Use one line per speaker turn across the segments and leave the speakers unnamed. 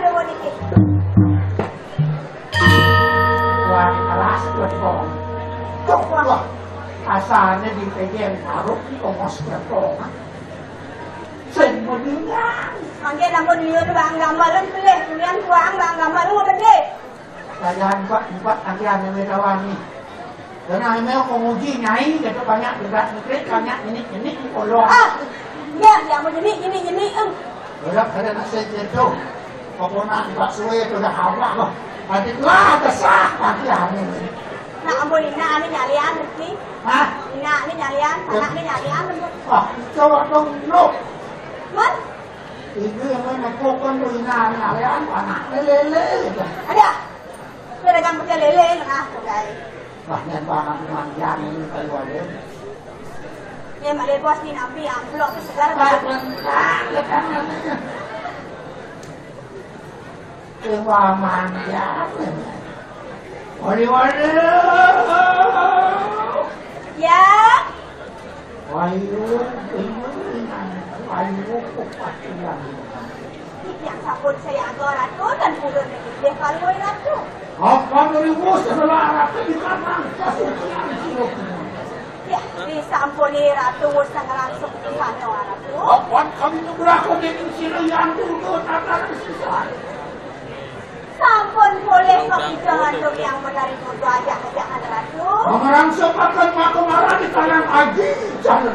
dewa dikit.
Wah, kelas betul. Kok asalnya di PGN taruh di ongos betul. Sen mendingan.
Mangke nampun lieu bang gambaran pilih, kemudian tuang bang gambaran mau gede.
Kalian empat kalian yang Medawani. Karena email penguji nyai, gitu banyak juga mikir banyak ini kolong.
Ya, yang mau ini.
Udah ada nasi itu. Pokoknya Pak Suwe itu udah awak loh. Nanti lah besar nanti ini.
Nah, ampun Ina ini nyalian mesti.
Hah?
Ina ini nyalian, anak ini nyalian.
Coba dong lu.
Man?
Ini yang mana kokon tuh Ina nyalian anak lele.
Ada. Pedagang pecel lele nah, guys.
Wah, yang banget manjang ini kalau ada.
Ya, Mak Lebos ni nabi amplop segala
macam. Dewa manja. Wali.
Ya.
Wayu kupatian.
Yang sabun saya agak ratu dan purun dia kalau ratu.
Apa dari bos sebelah ratu di kanan kasih siap.
Ya, disampuni ratu sang langsung ke sana ratu.
Apa kami berlaku dengan sirayan dulu tata sisa.
Sampun boleh kopi jangan dong yang menarik mutu aja jangan ratu.
Merangsek akan makamara di kanan aji jalan.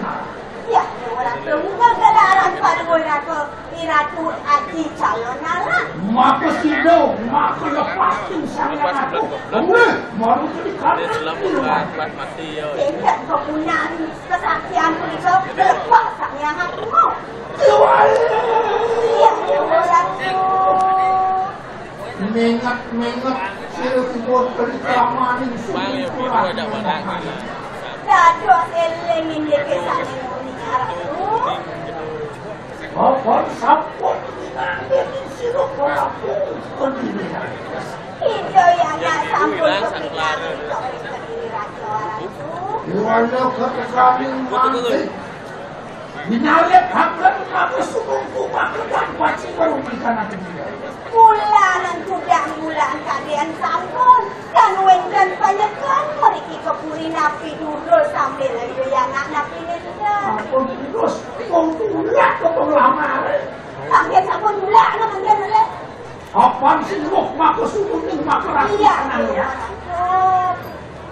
Ya, ratu enggak ada arah pada ratu aji calon nara.
Maka sido, maka lepasin saya ratu. Baru di kanan.
Tidak kau punya kesaktian itu lepas yang aku mau. Ya, ratu.
Mengat sila tibon perikamanin sumit kurang.
Dado elengin dia kesannya punya ratu.
Apa sapon dinangin sila pelaku pendirian.
Itu yang nak sampun kepikiran untuk pendiri ratu.
Iwala ketekanin mati. Minalip hanggang maka sumungku maka dapat si baru berikan aku dia.
Bulan kalian sampun dan wengkan panyakan meriki kepuri napi dudul sambil ayo yang napi ini sudah.
Sampun terus kau tulak ke pengelamar.
Sambil sampun tulak na manggen oleh.
Apaan sih lu maka sumungku maka rakyat.
Iya.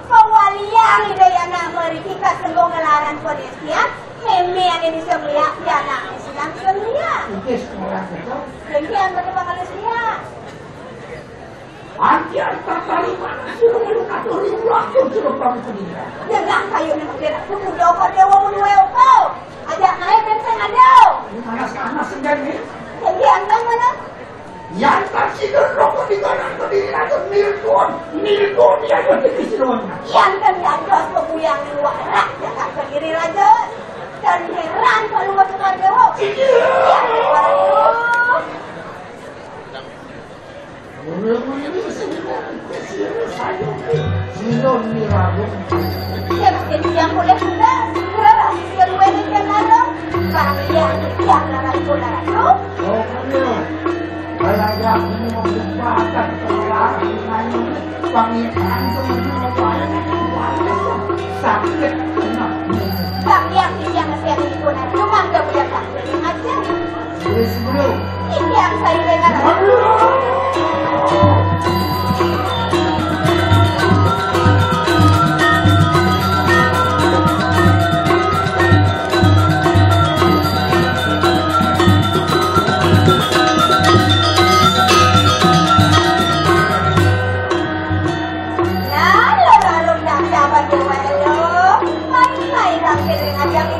Kewalian ida yang nak meriki kasembong ngelaran Korea. Meme yang bisa melihat dia nak sedang melihat.
Ikis orang itu.
Demikian bagaimana manusia.
Anjir tertarik mana suruh atau ribuan suruh kamu sendiri.
Jangan kayu ni makin aku muda kau dewa menuai kau. Ajak naik benteng ada.
Mana sendiri.
Jadi antang mana?
Yang tak sidor rokok di kanan berdiri atau nilkon dia yang di sidornya.
Yang kan gados pembuyang luar jangan berdiri raja. Dan heran kalau masuk dewa.
Sino niragong.
Ya jadi yang boleh sudah. Berapa yang boleh yang lalu? Yang lalu lalu.
Oh kamu. Kaya ini membuatkan keluar dengan pangitan kemudian sakit enak.
Tapi yang saya digunakan cuma nggak boleh sakit aja.
Sebelum.
Ini yang saya dengar. Yang